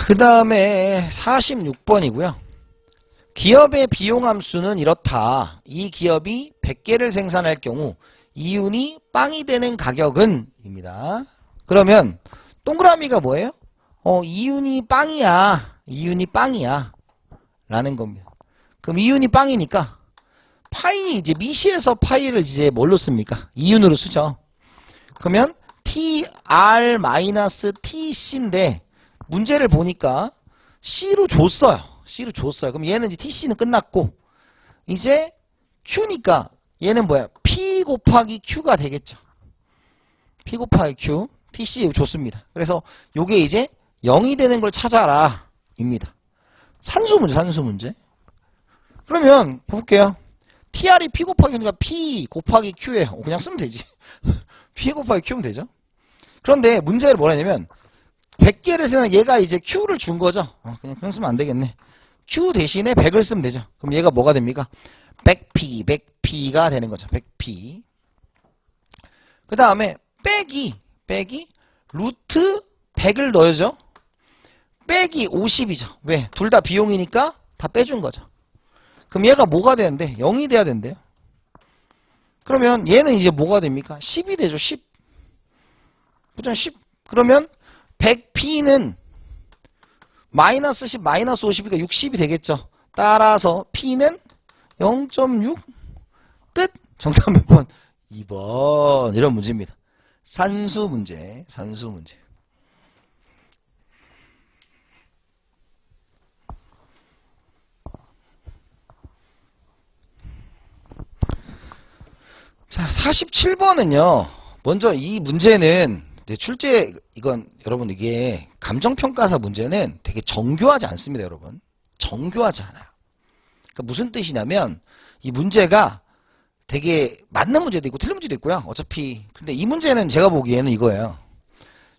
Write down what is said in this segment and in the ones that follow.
그 다음에 46번이고요. 기업의 비용함수는 이렇다. 이 기업이 100개를 생산할 경우 이윤이 빵이 되는 가격은 입니다. 그러면 동그라미가 뭐예요? 이윤이 빵이야. 이윤이 빵이야. 라는 겁니다. 그럼 이윤이 빵이니까 파이 이제 미시에서 파이를 이제 뭘로 씁니까? 이윤으로 쓰죠. 그러면 TR-TC인데 문제를 보니까 C로 줬어요. C로 줬어요. 그럼 얘는 이제 TC는 끝났고 이제 Q니까 얘는 뭐야? P 곱하기 Q가 되겠죠. P 곱하기 Q. TC 줬습니다. 그래서 요게 이제 0이 되는 걸 찾아라 입니다. 산수 문제, 산수 문제. 그러면 볼게요. TR이 P 곱하기 Q니까 P 곱하기 Q에 그냥 쓰면 되지. P 곱하기 Q면 되죠. 그런데 문제를 뭐라 하냐면 100개를 생각 얘가 이제 Q를 준 거죠. 그냥 쓰면 안 되겠네. Q 대신에 100을 쓰면 되죠. 그럼 얘가 뭐가 됩니까? 100P가 되는 거죠. 100P. 그 다음에 빼기 루트 100을 넣어야죠. 빼기 50이죠. 왜? 둘 다 비용이니까 다 빼준 거죠. 그럼 얘가 뭐가 되는데? 0이 돼야 된대요. 그러면 얘는 이제 뭐가 됩니까? 10이 되죠. 10. 그죠? 10. 그러면 100P는 마이너스 10, 마이너스 50이니까 60이 되겠죠. 따라서 P는 0.6 끝. 정답 몇 번? 2번. 이런 문제입니다. 산수 문제, 산수 문제. 자, 47번은요. 먼저 이 문제는 출제 이건 여러분 이게 감정평가사 문제는 되게 정교하지 않습니다, 여러분. 정교하지 않아요. 그러니까 무슨 뜻이냐면 이 문제가 되게 맞는 문제도 있고 틀린 문제도 있고요. 어차피 근데 이 문제는 제가 보기에는 이거예요.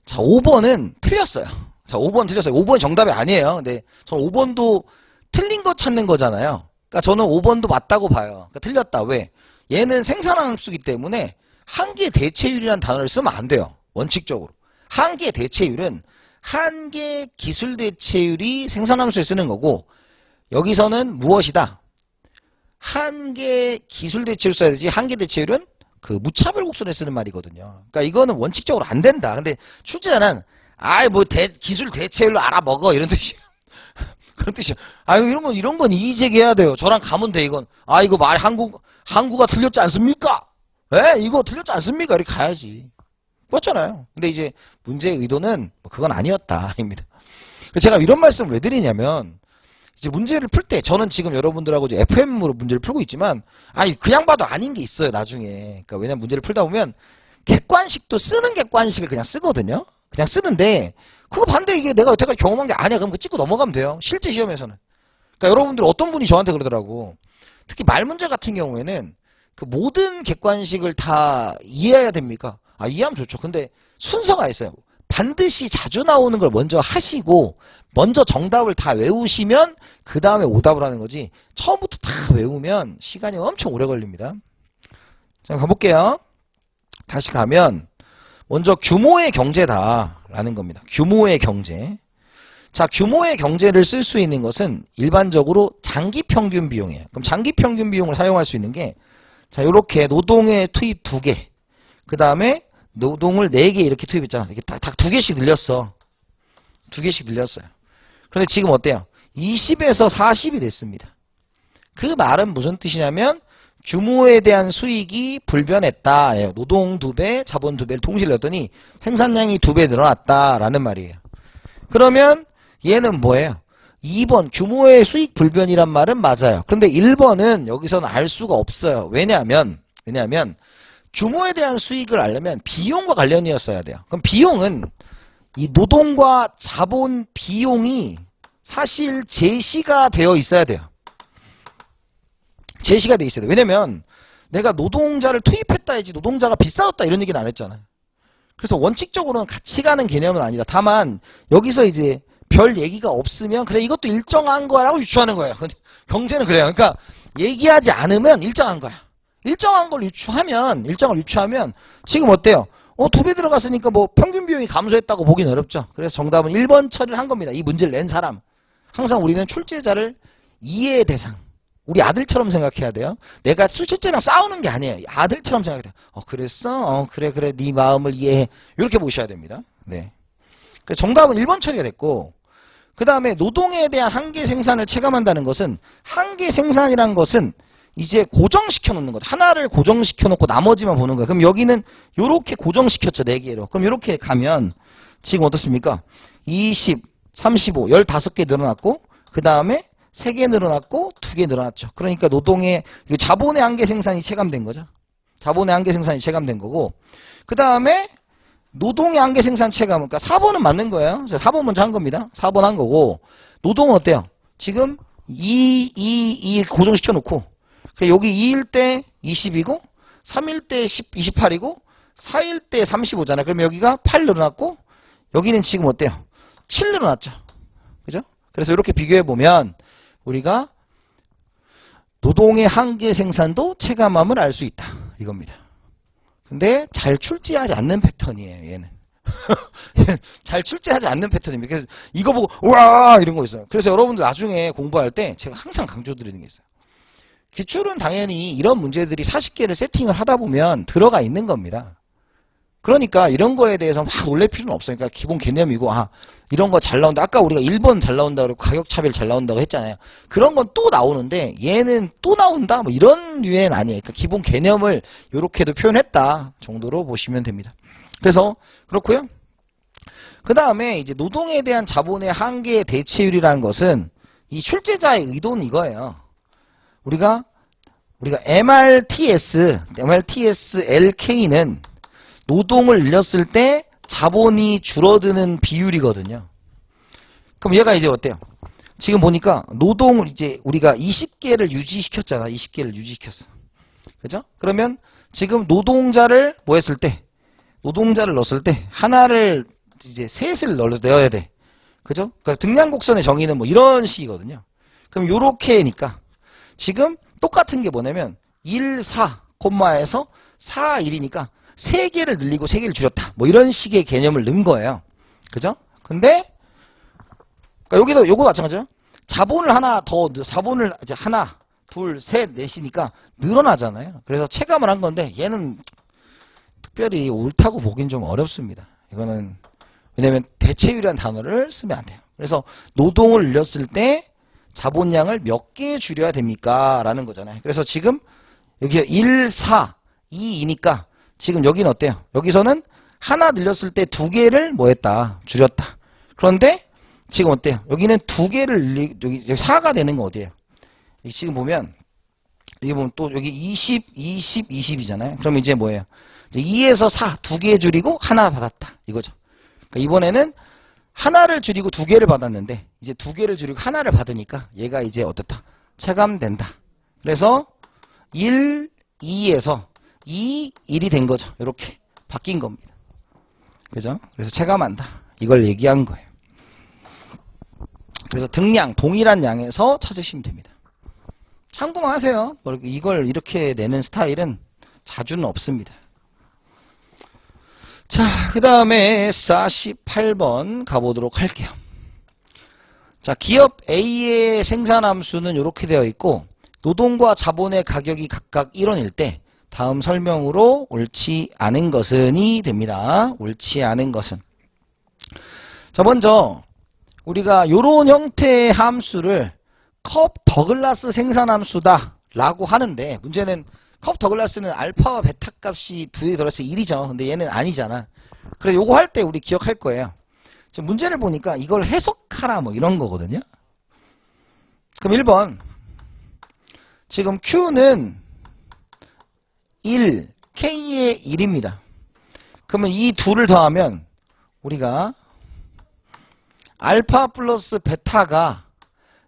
자, 5번은 틀렸어요. 자, 5번 틀렸어요. 5번 정답이 아니에요. 근데 저는 5번도 틀린 거 찾는 거잖아요. 그러니까 저는 5번도 맞다고 봐요. 그러니까 틀렸다. 왜? 얘는 생산함수기 때문에 한계 대체율이라는 단어를 쓰면 안 돼요. 원칙적으로. 한계 대체율은 한계 기술 대체율이 생산함수에 쓰는 거고 여기서는 무엇이다? 한계 기술 대체율 써야 되지 한계 대체율은 그 무차별 곡선에 쓰는 말이거든요. 그러니까 이거는 원칙적으로 안 된다. 근데 출제자는 기술 대체율로 알아먹어 이런 뜻이에요. 그런 뜻이에요. 이런 건 이의제기해야 돼요. 저랑 가면 돼 이건. 이거 말 항구가 틀렸지 않습니까? 이거 틀렸지 않습니까? 이렇게 가야지. 그렇잖아요. 근데 이제 문제의 의도는 그건 아니었다입니다. 제가 이런 말씀을 왜 드리냐면 이제 문제를 풀 때 저는 지금 여러분들하고 이제 FM으로 문제를 풀고 있지만 그냥 봐도 아닌 게 있어요 나중에. 그러니까 왜냐면 문제를 풀다 보면 객관식도 쓰는 객관식을 그냥 쓰거든요. 그냥 쓰는데 그거 반대 이게 내가 여태까지 경험한 게 아니야. 그럼 그거 찍고 넘어가면 돼요. 실제 시험에서는. 그러니까 여러분들 어떤 분이 저한테 그러더라고. 특히 말 문제 같은 경우에는 그 모든 객관식을 다 이해해야 됩니까? 이해하면 좋죠. 근데 순서가 있어요. 반드시 자주 나오는 걸 먼저 하시고 먼저 정답을 다 외우시면 그 다음에 오답을 하는 거지 처음부터 다 외우면 시간이 엄청 오래 걸립니다. 자, 가볼게요. 다시 가면 먼저 규모의 경제다 라는 겁니다. 규모의 경제. 자, 규모의 경제를 쓸 수 있는 것은 일반적으로 장기 평균 비용이에요. 그럼 장기 평균 비용을 사용할 수 있는 게 자, 요렇게 노동의 투입 2개 그 다음에 노동을 4개 이렇게 투입했잖아. 이렇게 딱 2개씩 늘렸어. 2개씩 늘렸어요. 그런데 지금 어때요? 20에서 40이 됐습니다. 그 말은 무슨 뜻이냐면 규모에 대한 수익이 불변했다. 예, 노동 2배, 자본 2배를 동시에 늘렸더니 생산량이 2배 늘어났다라는 말이에요. 그러면 얘는 뭐예요? 2번 규모의 수익 불변이란 말은 맞아요. 그런데 1번은 여기서는 알 수가 없어요. 왜냐하면 규모에 대한 수익을 알려면 비용과 관련이었어야 돼요. 그럼 비용은 이 노동과 자본 비용이 사실 제시가 되어 있어야 돼요. 제시가 되어 있어야 돼요. 왜냐면 내가 노동자를 투입했다 해야지 노동자가 비싸졌다 이런 얘기는 안 했잖아요. 그래서 원칙적으로는 같이 가는 개념은 아니다. 다만 여기서 이제 별 얘기가 없으면 그래 이것도 일정한 거라고 유추하는 거예요. 경제는 그래요. 그러니까 얘기하지 않으면 일정한 거야. 일정한 걸 유추하면 지금 어때요? 두 배 들어갔으니까 뭐 평균 비용이 감소했다고 보긴 어렵죠. 그래서 정답은 1번 처리를 한 겁니다. 이 문제를 낸 사람. 항상 우리는 출제자를 이해의 대상. 우리 아들처럼 생각해야 돼요. 내가 출제자랑 싸우는 게 아니에요. 아들처럼 생각해야 돼요. 그랬어? 그래. 네 마음을 이해해. 이렇게 보셔야 됩니다. 네. 그래서 정답은 1번 처리가 됐고, 그 다음에 노동에 대한 한계 생산을 체감한다는 것은, 한계 생산이란 것은 이제 고정시켜 놓는 것. 하나를 고정시켜 놓고 나머지만 보는 거예요. 그럼 여기는 요렇게 고정시켰죠. 4개로. 그럼 요렇게 가면 지금 어떻습니까? 20, 35, 15개 늘어났고, 그 다음에 3개 늘어났고 2개 늘어났죠. 그러니까 노동의 자본의 한계 생산이 체감된 거죠. 자본의 한계 생산이 체감된 거고, 그 다음에 노동의 한계 생산 체감, 그러니까 4번은 맞는 거예요. 4번 먼저 한 겁니다. 4번 한 거고, 노동은 어때요? 지금 2 고정시켜 놓고, 여기 2일 때 20이고 3일 때 28이고 4일 때 35잖아요. 그럼 여기가 8 늘어났고 여기는 지금 어때요? 7 늘어났죠. 그죠? 그래서 이렇게 비교해 보면 우리가 노동의 한계 생산도 체감함을 알 수 있다. 이겁니다. 근데 잘 출제하지 않는 패턴이에요. 얘는. 잘 출제하지 않는 패턴입니다. 그래서 이거 보고 우와 이런 거 있어요. 그래서 여러분들 나중에 공부할 때 제가 항상 강조드리는 게 있어요. 기출은 당연히 이런 문제들이 40개를 세팅을 하다 보면 들어가 있는 겁니다. 그러니까 이런 거에 대해서 막 놀랄 필요는 없어요. 그러니까 기본 개념이고, 이런 거 잘 나온다. 아까 우리가 1번 잘 나온다고 그러고 가격차별 잘 나온다고 했잖아요. 그런 건 또 나오는데 얘는 또 나온다? 뭐 이런 류에는 아니에요. 그러니까 기본 개념을 이렇게도 표현했다 정도로 보시면 됩니다. 그래서 그렇고요. 그 다음에 이제 노동에 대한 자본의 한계의 대체율이라는 것은 이 출제자의 의도는 이거예요. 우리가 MRTS LK는 노동을 늘렸을 때 자본이 줄어드는 비율이거든요. 그럼 얘가 이제 어때요? 지금 보니까 노동을 이제 우리가 20개를 유지시켰잖아. 20개를 유지시켰어. 그죠? 그러면 지금 노동자를 뭐 했을 때? 노동자를 넣었을 때 하나를 이제 셋을 넣어야 돼. 그죠? 그러니까 등량곡선의 정의는 뭐 이런 식이거든요. 그럼 요렇게니까 지금 똑같은 게 뭐냐면 1, 4, 콤마에서 4, 1이니까 3개를 늘리고 3개를 줄였다. 뭐 이런 식의 개념을 넣은 거예요. 그죠? 근데 그러니까 여기도 요거 마찬가지죠. 자본을 하나 더 자본을 이제 하나, 둘, 셋, 넷이니까 늘어나잖아요. 그래서 체감을 한 건데 얘는 특별히 옳다고 보긴 좀 어렵습니다. 이거는 왜냐면 대체율이라는 단어를 쓰면 안 돼요. 그래서 노동을 늘렸을 때 자본량을 몇 개 줄여야 됩니까? 라는 거잖아요. 그래서 지금 여기 1, 4, 2, 2니까 지금 여기는 어때요? 여기서는 하나 늘렸을 때 2개를 뭐 했다? 줄였다. 그런데 지금 어때요? 여기는 2개를 여기 4가 되는 거 어디예요? 지금 보면 여기 보면 또 여기 20, 20, 20이잖아요. 그럼 이제 뭐예요? 이제 2에서 4, 2개 줄이고 하나 받았다. 이거죠. 그러니까 이번에는 하나를 줄이고 2개를 받았는데 이제 2개를 줄이고 하나를 받으니까 얘가 이제 어떻다? 체감된다. 그래서 1, 2에서 2, 1이 된 거죠. 이렇게 바뀐 겁니다. 그죠? 그래서 체감한다. 이걸 얘기한 거예요. 그래서 등량, 동일한 양에서 찾으시면 됩니다. 참고만 하세요. 이걸 이렇게 내는 스타일은 자주는 없습니다. 자, 그 다음에 48번 가보도록 할게요. 자, 기업 A의 생산함수는 이렇게 되어 있고 노동과 자본의 가격이 각각 1원일 때 다음 설명으로 옳지 않은 것은이 됩니다. 옳지 않은 것은. 자, 먼저 우리가 이런 형태의 함수를 컵 더글라스 생산함수다 라고 하는데 문제는 컵 더글라스는 알파와 베타 값이 두 개 들어서 1이죠. 근데 얘는 아니잖아. 그래서 요거 할 때 우리 기억할 거예요. 지금 문제를 보니까 이걸 해석하라 뭐 이런 거거든요. 그럼 1번. 지금 Q는 1, K의 1입니다. 그러면 이 둘을 더하면 우리가 알파 플러스 베타가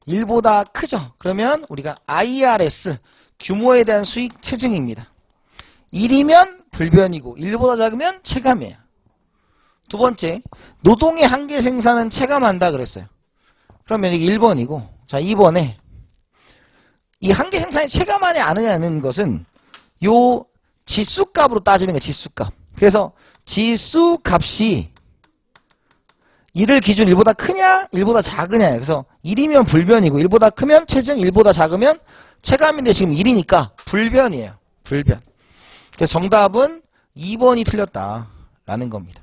1보다 크죠. 그러면 우리가 IRS 규모에 대한 수익 체증입니다. 1이면 불변이고 1보다 작으면 체감이에요. 두 번째, 노동의 한계 생산은 체감한다 그랬어요. 그러면 이게 1번이고, 자 2번에 이 한계 생산이 체감하냐 아느냐는 것은 요 지수값으로 따지는 거예요. 지수값. 그래서 지수 값이 1을 기준 1보다 크냐 1보다 작으냐. 그래서 1이면 불변이고 1보다 크면 체증 1보다 작으면 체감인데 지금 1이니까 불변이에요. 불변. 그래서 정답은 2번이 틀렸다라는 겁니다.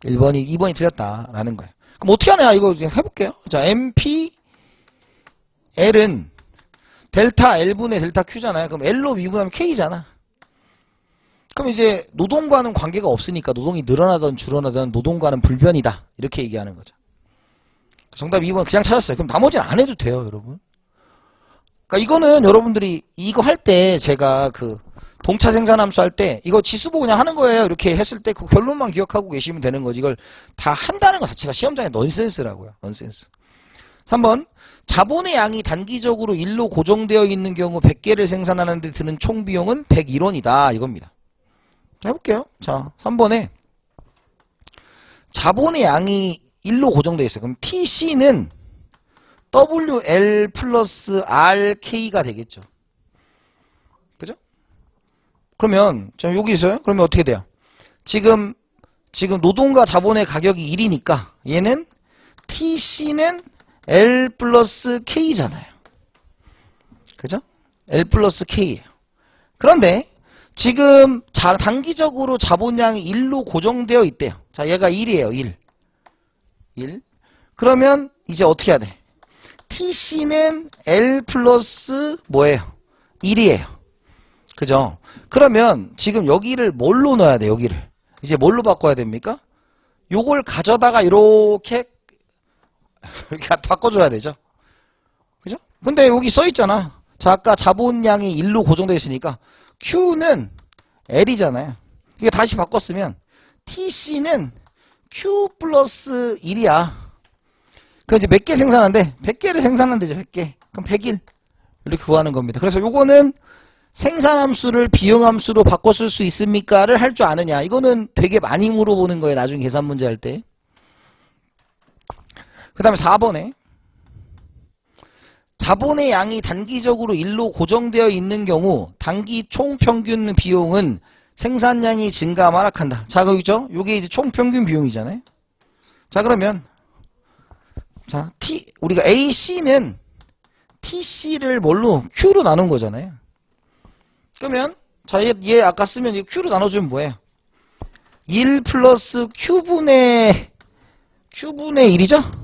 2번이 틀렸다라는 거예요. 그럼 어떻게 하냐 이거 해볼게요. 자, MP L은 델타 L분의 델타 Q잖아요. 그럼 L로 미분하면 K잖아. 그럼 이제 노동과는 관계가 없으니까 노동이 늘어나든 줄어나든 노동과는 불변이다. 이렇게 얘기하는 거죠. 정답 2번 그냥 찾았어요. 그럼 나머지는 안 해도 돼요, 여러분. 그러니까 이거는 여러분들이 이거 할 때 제가 그 동차 생산함수 할 때 이거 지수 보고 그냥 하는 거예요. 이렇게 했을 때 그 결론만 기억하고 계시면 되는 거지. 이걸 다 한다는 것 자체가 시험장에 넌센스라고요. 넌센스. 3번. 자본의 양이 단기적으로 1로 고정되어 있는 경우 100개를 생산하는 데 드는 총 비용은 101원이다. 이겁니다. 해볼게요. 자, 3번에 자본의 양이 1로 고정되어 있어요. 그럼 TC는 WL 플러스 RK가 되겠죠. 그죠? 그러면 자, 여기 있어요. 그러면 어떻게 돼요? 지금 노동과 자본의 가격이 1이니까 얘는 TC는 L 플러스 K잖아요. 그죠? L 플러스 K예요. 그런데 지금 단기적으로 자본량이 1로 고정되어 있대요. 자, 얘가 1이에요. 1. 그러면 이제 어떻게 해야 돼? TC는 L 플러스 뭐예요? 1이에요. 그죠? 그러면 지금 여기를 뭘로 넣어야 돼? 여기를. 이제 뭘로 바꿔야 됩니까? 요걸 가져다가 이렇게 바꿔줘야 되죠. 그죠? 근데 여기 써있잖아. 자, 아까 자본량이 1로 고정되어 있으니까 Q는 L이잖아요. 이게 다시 바꿨으면 TC는 Q 플러스 1이야. 그럼 이제 몇 개 생산하는데? 100개를 생산하면 되죠. 100개. 그럼 100일. 이렇게 구하는 겁니다. 그래서 요거는 생산함수를 비용함수로 바꿔 쓸 수 있습니까?를 할 줄 아느냐. 이거는 되게 많이 물어보는 거예요. 나중에 계산 문제 할 때. 그 다음에 4번에 자본의 양이 단기적으로 1로 고정되어 있는 경우 단기 총평균 비용은 생산량이 증가하면 하락한다. 자, 그죠? 요게 이제 총평균 비용이잖아요. 자, 그러면 자, 우리가 AC는 TC를 뭘로? Q로 나눈 거잖아요. 그러면 자, 얘 아까 쓰면 이거 Q로 나눠주면 뭐예요? 1 플러스 Q분의 1이죠?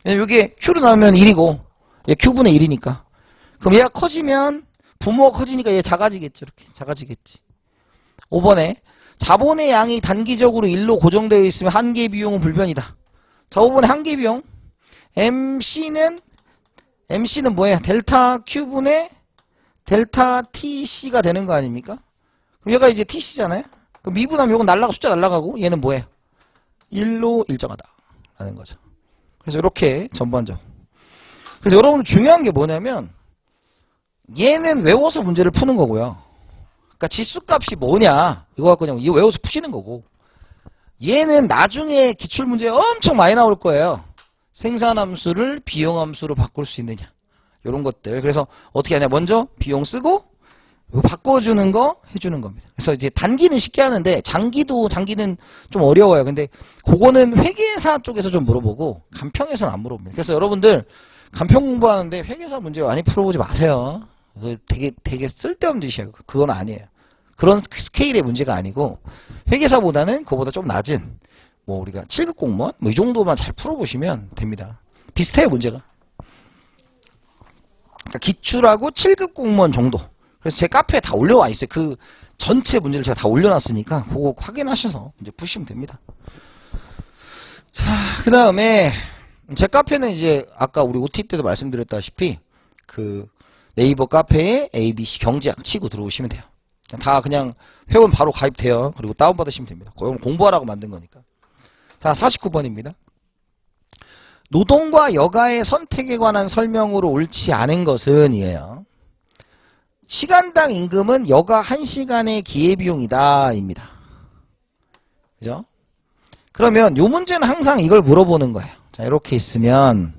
여기 Q로 나누면 1이고 얘 Q분의 1이니까 그럼 얘가 커지면 부모가 커지니까 얘 작아지겠죠. 이렇게 작아지겠지. 5번에 자본의 양이 단기적으로 1로 고정되어 있으면 한계 비용은 불변이다. 자, 5번에 한계 비용 MC는 뭐예요? 델타 Q분의 델타 TC가 되는 거 아닙니까? 그럼 얘가 이제 TC잖아요. 그럼 미분하면 요건 날라가 숫자 날라가고 얘는 뭐예요? 1로 일정하다 라는 거죠. 그래서 이렇게 전반적으로. 그래서 여러분 중요한 게 뭐냐면 얘는 외워서 문제를 푸는 거고요. 그러니까 지수값이 뭐냐 이거 갖고 그냥 이거 외워서 푸시는 거고 얘는 나중에 기출문제에 엄청 많이 나올 거예요. 생산함수를 비용함수로 바꿀 수 있느냐 이런 것들. 그래서 어떻게 하냐 먼저 비용 쓰고 바꿔주는 거 해주는 겁니다. 그래서 이제 단기는 쉽게 하는데 장기는 좀 어려워요. 근데 그거는 회계사 쪽에서 좀 물어보고 간평에서는 안 물어봅니다. 그래서 여러분들 간평 공부하는데 회계사 문제 많이 풀어보지 마세요. 되게 쓸데없는 짓이에요. 그건 아니에요. 그런 스케일의 문제가 아니고 회계사보다는 그거보다 좀 낮은 뭐 우리가 7급 공무원 뭐 이 정도만 잘 풀어보시면 됩니다. 비슷해요 문제가. 그러니까 기출하고 7급 공무원 정도. 그래서 제 카페에 다 올려와 있어요. 그 전체 문제를 제가 다 올려놨으니까 그거 확인하셔서 이제 푸시면 됩니다. 자, 그 다음에 제 카페는 이제 아까 우리 OT 때도 말씀드렸다시피 그 네이버 카페에 ABC 경제학 치고 들어오시면 돼요. 다 그냥 회원 바로 가입돼요. 그리고 다운받으시면 됩니다. 그건 공부하라고 만든 거니까. 자, 49번입니다. 노동과 여가의 선택에 관한 설명으로 옳지 않은 것은 이에요. 시간당 임금은 여가 1시간의 기회비용이다 입니다. 그죠? 그러면 요 문제는 항상 이걸 물어보는 거예요. 자, 이렇게 있으면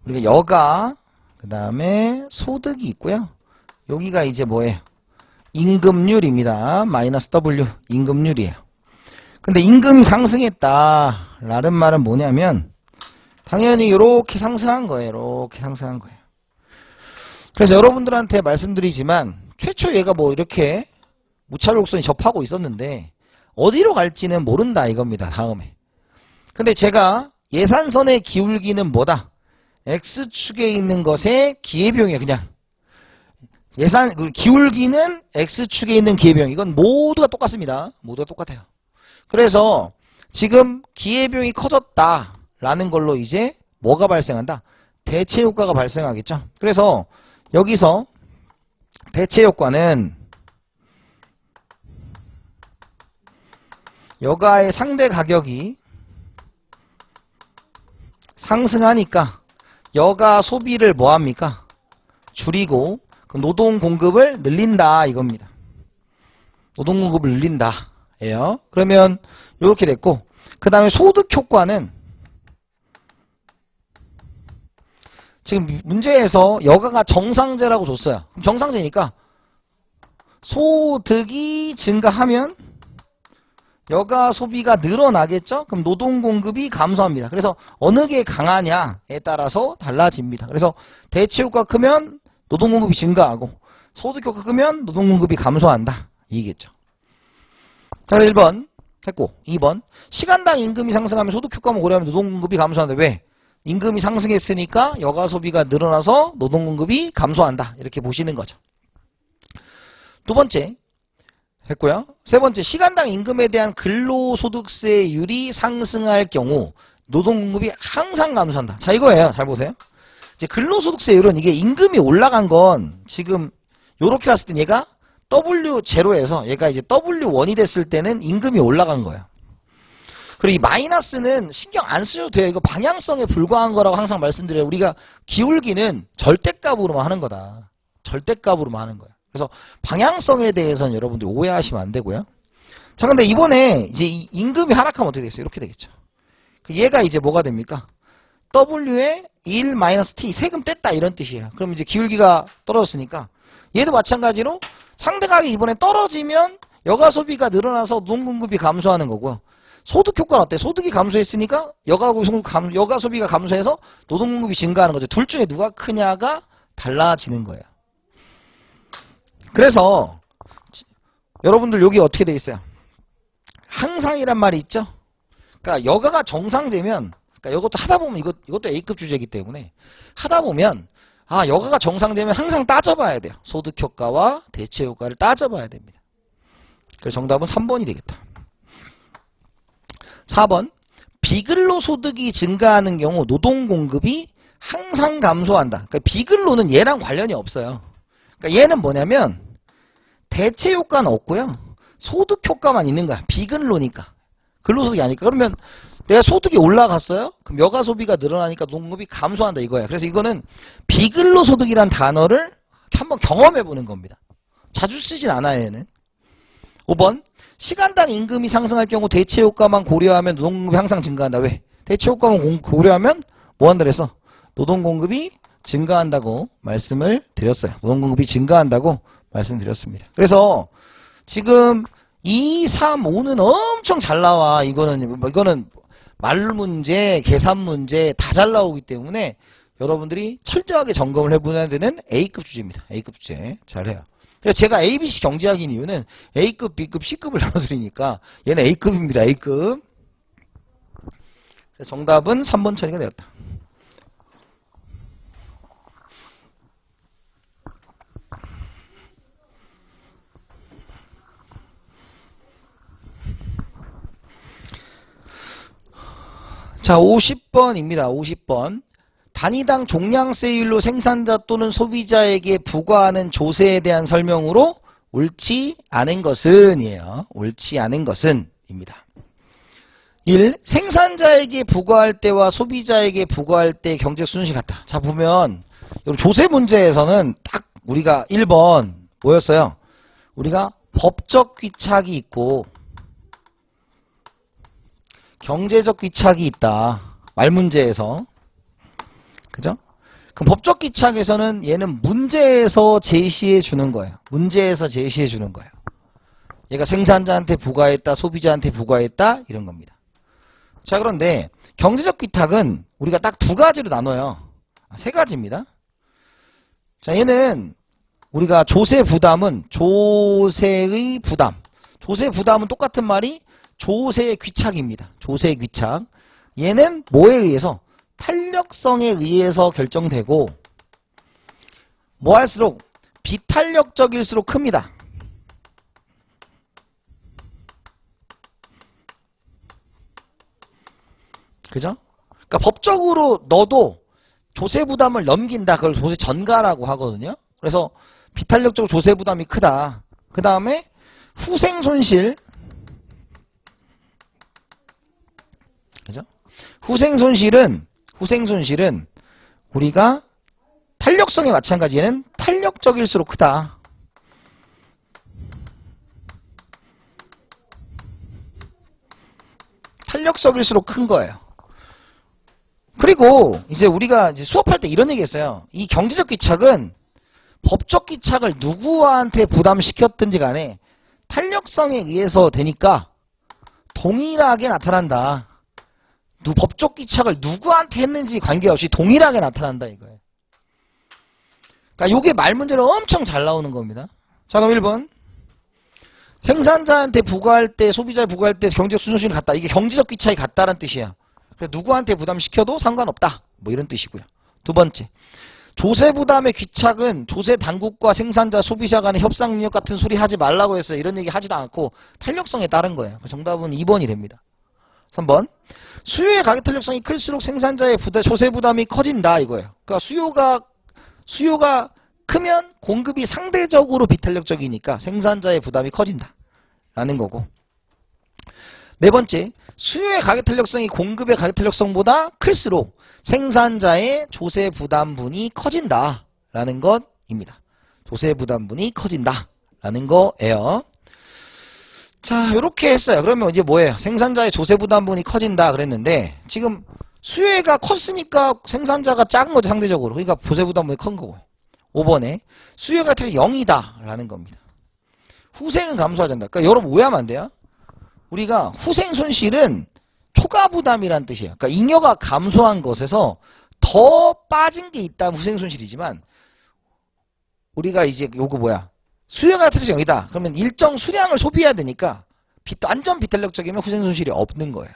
우리가 여가 그 다음에 소득이 있고요. 여기가 이제 뭐예요? 임금률입니다. 마이너스 W 임금률이에요. 근데 임금이 상승했다라는 말은 뭐냐면 당연히 이렇게 상승한 거예요. 이렇게 상승한 거예요. 그래서 여러분들한테 말씀드리지만 최초 얘가 뭐 이렇게 무차별곡선이 접하고 있었는데 어디로 갈지는 모른다 이겁니다. 다음에. 근데 제가 예산선의 기울기는 뭐다? X축에 있는 것의 기회비용이에요. 그냥. 기울기는 X축에 있는 기회비용. 이건 모두가 똑같습니다. 모두가 똑같아요. 그래서 지금 기회비용이 커졌다라는 걸로 이제 뭐가 발생한다? 대체 효과가 발생하겠죠. 그래서 여기서 대체 효과는 여가의 상대 가격이 상승하니까 여가 소비를 뭐합니까? 줄이고 그 노동 공급을 늘린다 이겁니다. 노동 공급을 늘린다 예요. 그러면 이렇게 됐고 그 다음에 소득 효과는 지금 문제에서 여가가 정상제라고 줬어요. 그럼 정상제니까 소득이 증가하면 여가 소비가 늘어나겠죠? 그럼 노동 공급이 감소합니다. 그래서 어느 게 강하냐에 따라서 달라집니다. 그래서 대체 효과 크면 노동 공급이 증가하고 소득 효과 크면 노동 공급이 감소한다. 이겠죠. 자, 1번 했고 2번 시간당 임금이 상승하면 소득 효과만 고려하면 노동 공급이 감소한다. 왜? 임금이 상승했으니까 여가 소비가 늘어나서 노동 공급이 감소한다. 이렇게 보시는 거죠. 두 번째 했고요. 세 번째, 시간당 임금에 대한 근로소득세율이 상승할 경우 노동공급이 항상 감소한다. 자, 이거예요. 잘 보세요. 이제 근로소득세율은 이게 임금이 올라간 건 지금 요렇게 갔을 땐 얘가 W0에서 얘가 이제 W1이 됐을 때는 임금이 올라간 거예요. 그리고 이 마이너스는 신경 안 쓰셔도 돼요. 이거 방향성에 불과한 거라고 항상 말씀드려요. 우리가 기울기는 절대값으로만 하는 거다. 절대값으로만 하는 거예요. 그래서 방향성에 대해서는 여러분들 오해하시면 안 되고요. 자, 근데 이번에 이제 이 임금이 하락하면 어떻게 되겠어요? 이렇게 되겠죠. 얘가 이제 뭐가 됩니까? W에 1-T 세금 뗐다 이런 뜻이에요. 그럼 이제 기울기가 떨어졌으니까 얘도 마찬가지로 상대 가격이 이번에 떨어지면 여가 소비가 늘어나서 노동 공급이 감소하는 거고요. 소득 효과는 어때? 소득이 감소했으니까 여가 소비가 감소해서 노동 공급이 증가하는 거죠. 둘 중에 누가 크냐가 달라지는 거예요. 그래서 여러분들 여기 어떻게 돼 있어요? 항상이란 말이 있죠? 그러니까 여가가 정상되면 그러니까 이것도 하다 보면 이것도 A급 주제이기 때문에 하다 보면 여가가 정상되면 항상 따져봐야 돼요. 소득 효과와 대체 효과를 따져봐야 됩니다. 그래서 정답은 3번이 되겠다. 4번 비근로 소득이 증가하는 경우 노동 공급이 항상 감소한다. 그러니까 비근로는 얘랑 관련이 없어요. 그러니까 얘는 뭐냐면 대체 효과는 없고요. 소득 효과만 있는 거야. 비근로니까. 근로소득이 아니니까. 그러면 내가 소득이 올라갔어요? 그럼 여가 소비가 늘어나니까 노동공급이 감소한다 이거야. 그래서 이거는 비근로소득이란 단어를 한번 경험해보는 겁니다. 자주 쓰진 않아요 얘는. 5번 시간당 임금이 상승할 경우 대체 효과만 고려하면 노동공급이 항상 증가한다. 왜? 대체 효과만 고려하면 뭐 한다 그랬어? 노동공급이 증가한다고 말씀을 드렸어요. 노동공급이 증가한다고 말씀드렸습니다. 그래서 지금 2, 3, 5는 엄청 잘 나와. 이거는 말 문제, 계산 문제 다 잘 나오기 때문에 여러분들이 철저하게 점검을 해보셔야 되는 A급 주제입니다. A급 주제. 잘해요. 그래서 제가 ABC 경제학인 이유는 A급, B급, C급을 나눠드리니까 얘는 A급입니다. A급. 정답은 3번 처리가 되었다. 자, 50번입니다. 50번. 단위당 종량세율로 생산자 또는 소비자에게 부과하는 조세에 대한 설명으로 옳지 않은 것은 이에요. 옳지 않은 것은 입니다. 1. 생산자에게 부과할 때와 소비자에게 부과할 때 경제적 순식이 같다. 자, 보면 조세 문제에서는 딱 우리가 1번 뭐였어요? 우리가 법적 귀착이 있고 경제적 귀착이 있다. 말 문제에서. 그죠? 그럼 법적 귀착에서는 얘는 문제에서 제시해 주는 거예요. 문제에서 제시해 주는 거예요. 얘가 생산자한테 부과했다, 소비자한테 부과했다, 이런 겁니다. 자, 그런데 경제적 위탁은 우리가 딱 두 가지로 나눠요. 세 가지입니다. 자, 얘는 우리가 조세 부담은 조세의 부담. 조세 부담은 똑같은 말이 조세의 귀착입니다. 조세의 귀착. 얘는 뭐에 의해서? 탄력성에 의해서 결정되고 뭐 할수록 비탄력적일수록 큽니다. 그죠? 그러니까 법적으로 너도 조세 부담을 넘긴다. 그걸 조세 전가라고 하거든요. 그래서 비탄력적 조세 부담이 크다. 그 다음에 후생 손실. 그죠? 후생 손실은 우리가 탄력성에 마찬가지 얘는 탄력적일수록 크다. 탄력적일수록 큰 거예요. 그리고 이제 우리가 이제 수업할 때 이런 얘기 했어요. 이 경제적 귀착은 법적 귀착을 누구한테 부담시켰든지 간에 탄력성에 의해서 되니까 동일하게 나타난다. 법적 귀착을 누구한테 했는지 관계없이 동일하게 나타난다 이거예요. 그러니까 요게 말 문제로 엄청 잘 나오는 겁니다. 자, 그럼 1번. 생산자한테 부과할 때, 소비자에 부과할 때 경제적 순손실이 같다. 이게 경제적 귀착이 같다는 뜻이야. 그래서 누구한테 부담시켜도 상관없다. 뭐 이런 뜻이고요. 두 번째. 조세 부담의 귀착은 조세 당국과 생산자, 소비자 간의 협상 능력 같은 소리 하지 말라고 했어요. 이런 얘기 하지도 않고 탄력성에 따른 거예요. 정답은 2번이 됩니다. 3번. 수요의 가격 탄력성이 클수록 생산자의 조세 부담이 커진다 이거예요. 그러니까 수요가 크면 공급이 상대적으로 비탄력적이니까 생산자의 부담이 커진다 라는 거고. 네 번째, 수요의 가격 탄력성이 공급의 가격 탄력성보다 클수록 생산자의 조세 부담분이 커진다 라는 것입니다. 조세 부담분이 커진다 라는 거예요. 자, 요렇게 했어요. 그러면 이제 뭐예요? 생산자의 조세 부담분이 커진다 그랬는데 지금 수요가 컸으니까 생산자가 작은 거죠, 상대적으로. 그러니까 조세 부담분이 큰 거고. 5번에 수요가 0이다 라는 겁니다. 후생은 감소하지 않는다. 그러니까 여러분 오해하면 안 돼요. 우리가 후생 손실은 초과 부담이라는 뜻이에요. 그러니까 잉여가 감소한 것에서 더 빠진 게 있다면 후생 손실이지만 우리가 이제 요거 뭐야? 수요가 0이다. 그러면 일정 수량을 소비해야 되니까 완전 비탄력적이면 후생 손실이 없는 거예요.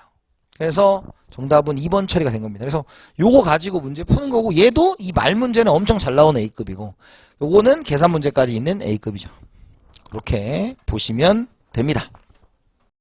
그래서 정답은 2번 처리가 된 겁니다. 그래서 요거 가지고 문제 푸는 거고 얘도 이 말 문제는 엄청 잘 나오는 A급이고 요거는 계산 문제까지 있는 A급이죠. 그렇게 보시면 됩니다.